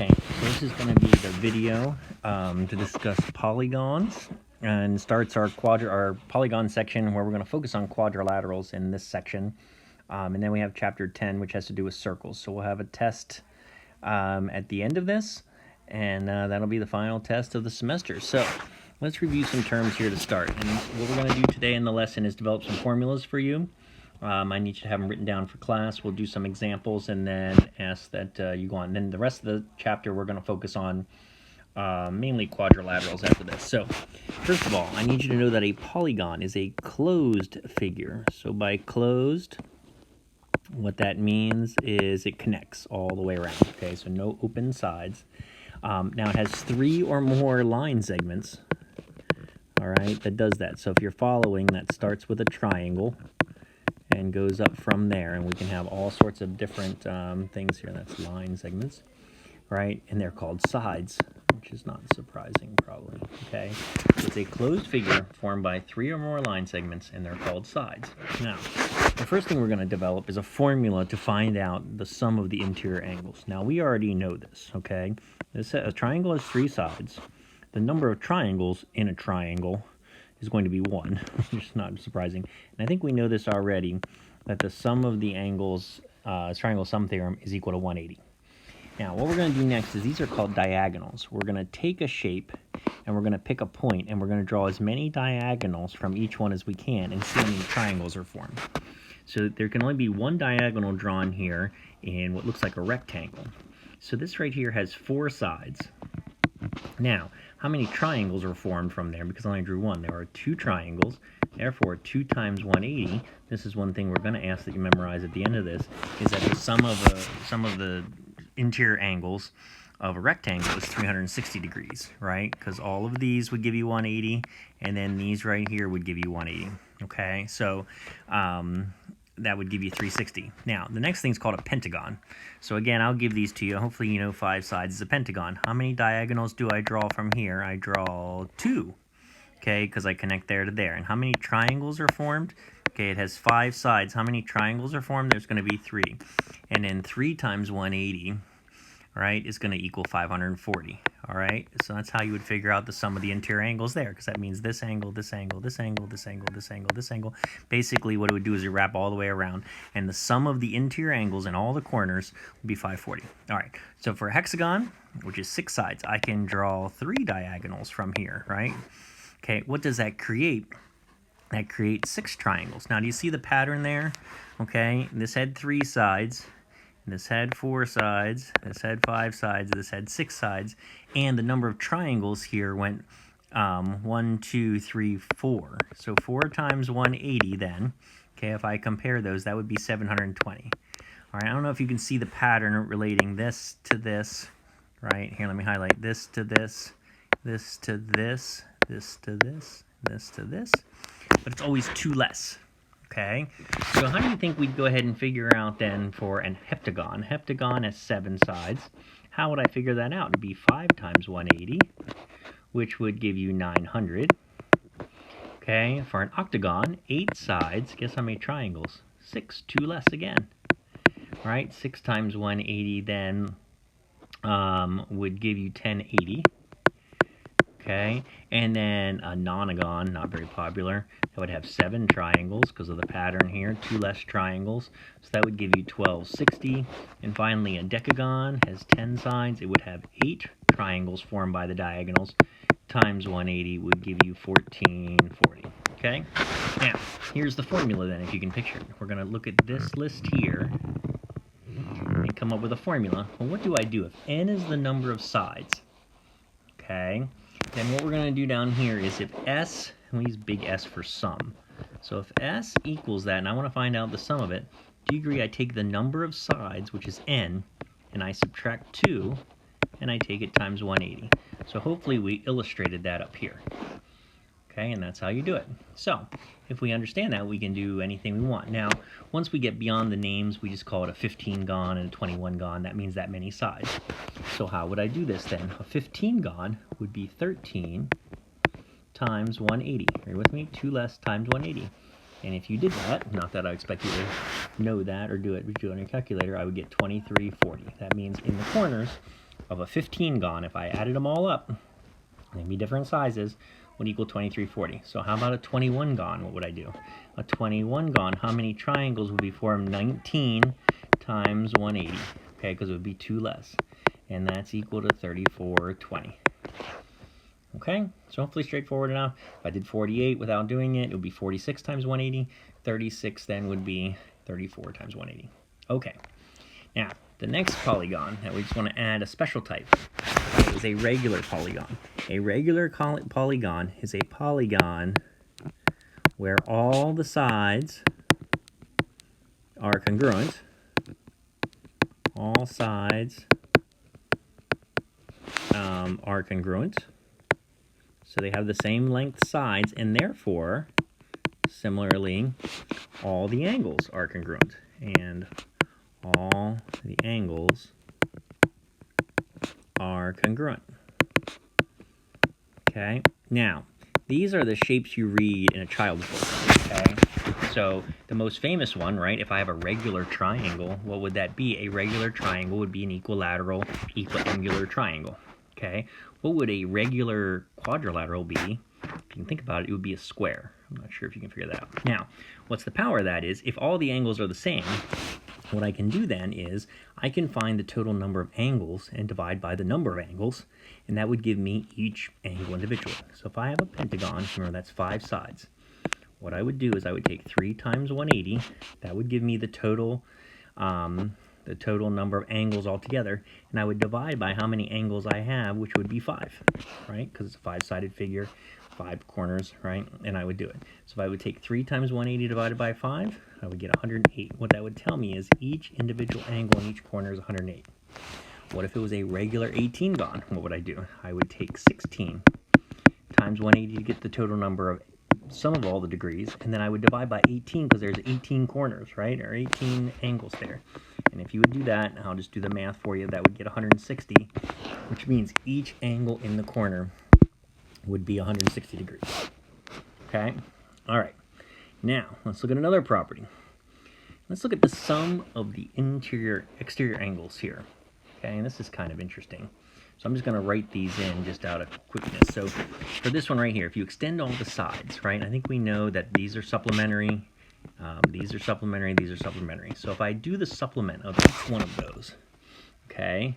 Okay, so this is going to be the video to discuss polygons, and starts our polygon section where we're going to focus on quadrilaterals in this section, and then we have chapter 10, which has to do with circles. So we'll have a test at the end of this, and that'll be the final test of the semester. So let's review some terms here to start. And what we're going to do today in the lesson is develop some formulas for you. I need you to have them written down for class. We'll do some examples and then ask that you go on. And then the rest of the chapter, we're going to focus on mainly quadrilaterals after this. So first of all, I need you to know that a polygon is a closed figure. So by closed, what that means is it connects all the way around. Okay, so no open sides. Now it has 3 or more line segments. All right, that does that. So if you're following, that starts with a triangle and goes up from there, and we can have all sorts of different things here. That's line segments, right? And they're called sides, which is not surprising, probably. Okay, it's a closed figure formed by 3 or more line segments, and they're called sides. Now, the first thing we're going to develop is a formula to find out the sum of the interior angles. Now, we already know this. Okay, a triangle has 3 sides. The number of triangles in a triangle is going to be 1, which is not surprising. And I think we know this already, that the sum of the angles, triangle sum theorem, is equal to 180. Now, what we're going to do next is these are called diagonals. We're going to take a shape, and we're going to pick a point, and we're going to draw as many diagonals from each one as we can and see how many triangles are formed. So there can only be 1 diagonal drawn here in what looks like a rectangle. So this right here has 4 sides. Now, how many triangles are formed from there? Because I only drew 1. There are 2 triangles. Therefore, 2 times 180, this is one thing we're going to ask that you memorize at the end of this, is that the sum of the interior angles of a rectangle is 360 degrees, right? Because all of these would give you 180, and then these right here would give you 180, okay? So that would give you 360. Now, the next thing is called a pentagon. So again, I'll give these to you. Hopefully you know 5 sides is a pentagon. How many diagonals do I draw from here? I draw 2, okay, because I connect there to there. And how many triangles are formed? Okay, it has 5 sides. How many triangles are formed? There's going to be 3. And then 3 times 180, right, is going to equal 540. All right, so that's how you would figure out the sum of the interior angles there, because that means this angle, this angle, this angle, this angle, this angle, this angle. Basically, what it would do is you wrap all the way around, and the sum of the interior angles in all the corners would be 540. All right, so for a hexagon, which is 6 sides, I can draw 3 diagonals from here, right? Okay, what does that create? That creates 6 triangles. Now, do you see the pattern there? Okay, this had 3 sides. This had 4 sides, this had 5 sides, this had 6 sides, and the number of triangles here went 1, 2, 3, 4. So 4 times 180 then, okay, if I compare those, that would be 720. All right, I don't know if you can see the pattern relating this to this, right? Here, let me highlight this to this, this to this, this to this, this to this, but it's always 2 less. Okay, so how do you think we'd go ahead and figure out then for an heptagon? Heptagon has 7 sides. How would I figure that out? It'd be 5 times 180, which would give you 900. Okay, for an octagon, 8 sides. Guess how many triangles? 6, 2 less again. All right, 6 times 180 then would give you 1080. Okay, and then a nonagon, not very popular, that would have 7 triangles because of the pattern here, 2 less triangles, so that would give you 1260. And finally, a decagon has 10 sides. It would have 8 triangles formed by the diagonals, times 180 would give you 1440. Okay, now here's the formula then, if you can picture it. We're going to look at this list here and come up with a formula. Well, what do I do if n is the number of sides? Okay, then what we're going to do down here is if S, and we use big S for sum. So if S equals that, and I want to find out the sum of it, do you agree I take the number of sides, which is n, and I subtract 2, and I take it times 180. So hopefully we illustrated that up here. Okay, and that's how you do it. So if we understand that, we can do anything we want. Now, once we get beyond the names, we just call it a 15-gon and a 21-gon. That means that many sides. So how would I do this then? A 15-gon would be 13 times 180. Are you with me? 2 less times 180. And if you did that, not that I expect you to know that or do it on your calculator, I would get 2340. That means in the corners, of a 15-gon, if I added them all up, maybe different sizes, would equal 2340. So how about a 21-gon? What would I do? A 21-gon, how many triangles would be formed? 19 times 180, okay, because it would be 2 less. And that's equal to 3420. Okay, so hopefully straightforward enough. If I did 48 without doing it, it would be 46 times 180. 36 then would be 34 times 180. Okay, now the next polygon that we just want to add a special type is a regular polygon. A regular polygon is a polygon where all the sides are congruent. All sides are congruent. So they have the same length sides, and therefore, similarly, all the angles are congruent. And all the angles are congruent. Okay? Now, these are the shapes you read in a child's book. Okay? So the most famous one, right, if I have a regular triangle, what would that be? A regular triangle would be an equilateral, equiangular triangle. Okay? What would a regular quadrilateral be? If you can think about it, it would be a square. I'm not sure if you can figure that out. Now, what's the power of that is, if all the angles are the same, what I can do then is, I can find the total number of angles and divide by the number of angles, and that would give me each angle individually. So if I have a pentagon, remember that's 5 sides. What I would do is I would take 3 times 180, that would give me the total number of angles altogether, and I would divide by how many angles I have, which would be 5, right? Because it's a 5-sided figure, 5 corners, right? And I would do it. So if I would take 3 times 180 divided by 5, I would get 108. What that would tell me is each individual angle in each corner is 108. What if it was a regular 18-gon? What would I do? I would take 16 times 180 to get the total number of sum of all the degrees, and then I would divide by 18 because there's 18 corners, right? Or 18 angles there. And if you would do that, I'll just do the math for you, that would get 160, which means each angle in the corner would be 160 degrees. Okay? All right. Now, let's look at another property. Let's look at the sum of the exterior angles here. Okay, and this is kind of interesting. So I'm just going to write these in just out of quickness. So for this one right here, if you extend all the sides, right, I think we know that these are supplementary, these are supplementary, these are supplementary. So if I do the supplement of each one of those, okay,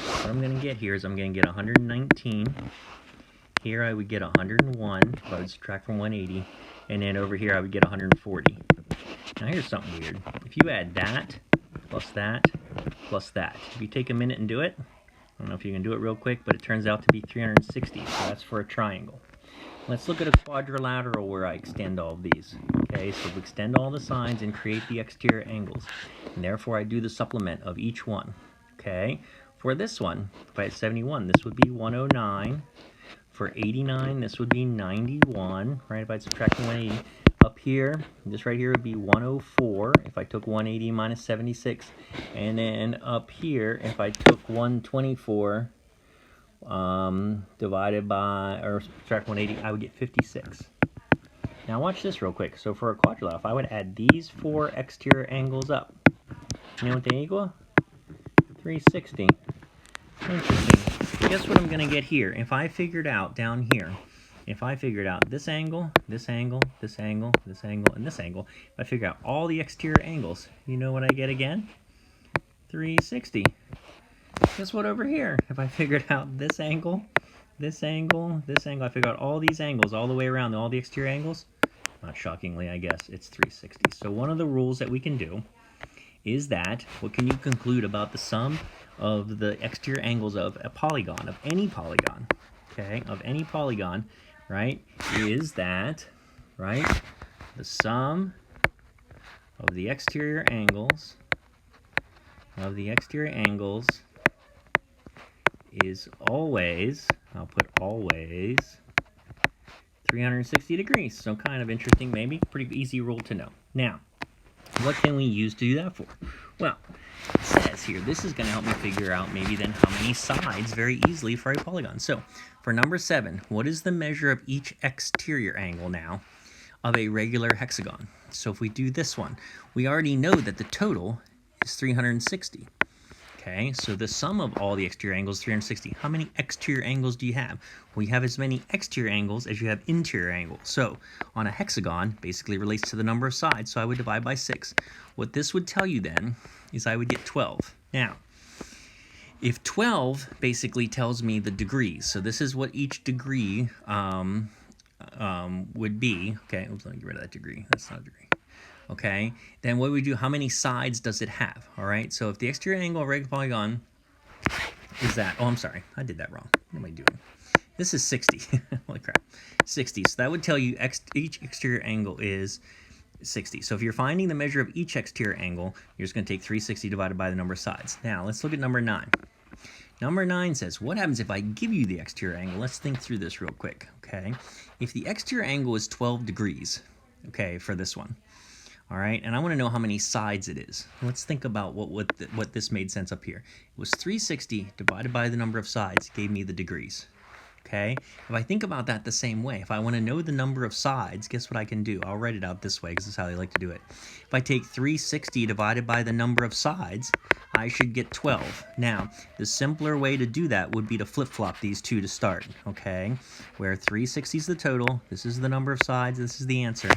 what I'm going to get here is I'm going to get 119. Here I would get 101 if I would subtract from 180. And then over here I would get 140. Now here's something weird. If you add that, plus that, plus that, if you take a minute and do it, I don't know if you can do it real quick, but it turns out to be 360, so that's for a triangle. Let's look at a quadrilateral where I extend all of these. Okay, so we extend all the sides and create the exterior angles, and therefore I do the supplement of each one. Okay, for this one, if I had 71, this would be 109. For 89, this would be 91, right, if I subtract 180. Up here, this right here would be 104 if I took 180 minus 76. And then up here, if I took 124 divided by, or subtract 180, I would get 56. Now watch this real quick. So for a quadrilateral, if I would add these 4 exterior angles up, you know what they equal? 360. Interesting. Guess what I'm going to get here? If I figured out down here, if I figured out this angle, this angle, this angle, this angle, and this angle, if I figure out all the exterior angles, you know what I get again? 360. Guess what over here? If I figured out this angle, this angle, this angle, I figured out all these angles all the way around, all the exterior angles, not shockingly, I guess, it's 360. So one of the rules that we can do is that, what can you conclude about the sum of the exterior angles of a polygon, of any polygon, okay, of any polygon, right, is that, right, the sum of the exterior angles is always, I'll put always, 360 degrees. So kind of interesting, maybe, pretty easy rule to know. Now, what can we use to do that for? Well, it says here, this is going to help me figure out maybe then how many sides very easily for a polygon. So for number 7, what is the measure of each exterior angle now of a regular hexagon? So if we do this one, we already know that the total is 360. Okay, so the sum of all the exterior angles is 360. How many exterior angles do you have? Well, you have as many exterior angles as you have interior angles. So on a hexagon, basically relates to the number of sides, so I would divide by 6. What this would tell you then is I would get 12. Now, if 12 basically tells me the degrees, so this is what each degree would be. Okay, oops, let me get rid of that degree. That's not a degree. Okay, then what do we do? How many sides does it have? All right, so if the exterior angle of a regular polygon is that, oh, I'm sorry, I did that wrong. What am I doing? This is 60. Holy crap, 60. So that would tell you each exterior angle is 60. So if you're finding the measure of each exterior angle, you're just going to take 360 divided by the number of sides. Now let's look at number 9. Number 9 says, what happens if I give you the exterior angle? Let's think through this real quick, okay? If the exterior angle is 12 degrees, okay, for this one, all right, and I want to know how many sides it is. Let's think about what this made sense up here. It was 360 divided by the number of sides gave me the degrees. Okay, if I think about that the same way, if I want to know the number of sides, guess what I can do? I'll write it out this way because this is how they like to do it. If I take 360 divided by the number of sides, I should get 12. Now, the simpler way to do that would be to flip-flop these two to start, okay? Where 360 is the total, this is the number of sides, this is the answer.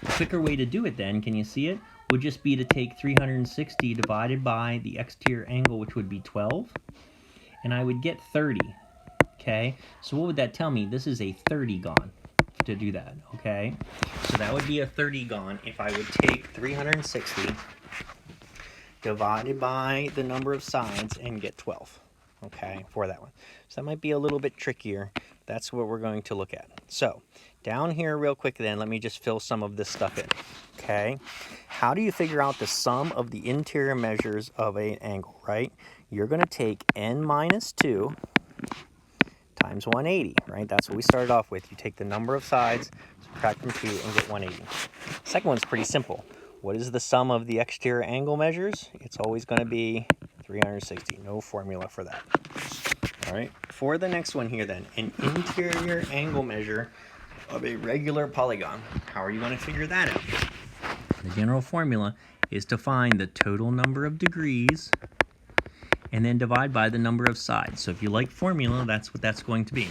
The quicker way to do it then, can you see it? Would just be to take 360 divided by the exterior angle, which would be 12, and I would get 30. Okay, so what would that tell me? This is a 30gon to do that, okay? So that would be a 30gon if I would take 360 divided by the number of sides and get 12, okay, for that one. So that might be a little bit trickier. That's what we're going to look at. So down here real quick then, let me just fill some of this stuff in, okay? How do you figure out the sum of the interior measures of an angle, right? You're going to take n minus 2 times 180, right? That's what we started off with. You take the number of sides, subtract from 2, and get 180. Second one's pretty simple. What is the sum of the exterior angle measures? It's always going to be 360. No formula for that. All right. For the next one here then, an interior angle measure of a regular polygon. How are you going to figure that out? The general formula is to find the total number of degrees and then divide by the number of sides. So if you like formula, that's what that's going to be,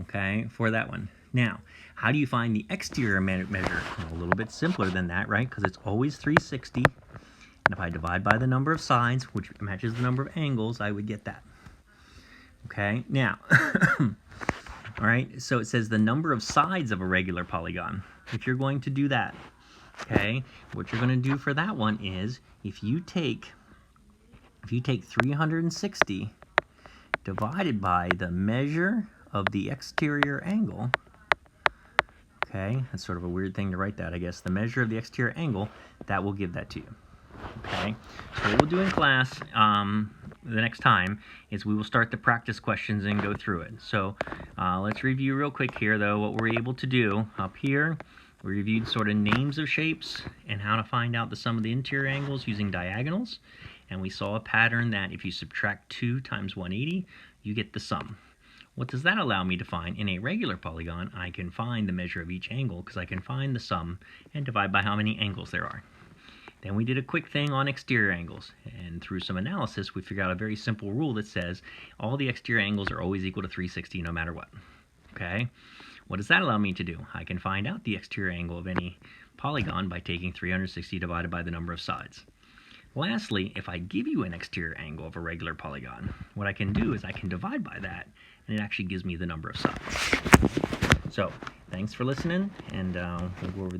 okay, for that one. Now, how do you find the exterior measure? Well, a little bit simpler than that, right? Because it's always 360. And if I divide by the number of sides, which matches the number of angles, I would get that. Okay, now, all right, so it says the number of sides of a regular polygon. If you're going to do that, okay, what you're going to do for that one is if you take 360 divided by the measure of the exterior angle, okay, that's sort of a weird thing to write that, I guess, the measure of the exterior angle, that will give that to you, okay? So what we'll do in class the next time is we will start the practice questions and go through it. So let's review real quick here, though, what we're able to do up here. We reviewed sort of names of shapes and how to find out the sum of the interior angles using diagonals. And we saw a pattern that if you subtract 2 times 180, you get the sum. What does that allow me to find? In a regular polygon, I can find the measure of each angle because I can find the sum and divide by how many angles there are. Then we did a quick thing on exterior angles, and through some analysis, we figured out a very simple rule that says all the exterior angles are always equal to 360 no matter what. Okay? What does that allow me to do? I can find out the exterior angle of any polygon by taking 360 divided by the number of sides. Lastly, if I give you an exterior angle of a regular polygon, what I can do is I can divide by that, and it actually gives me the number of sides. So, thanks for listening, and we'll go over these.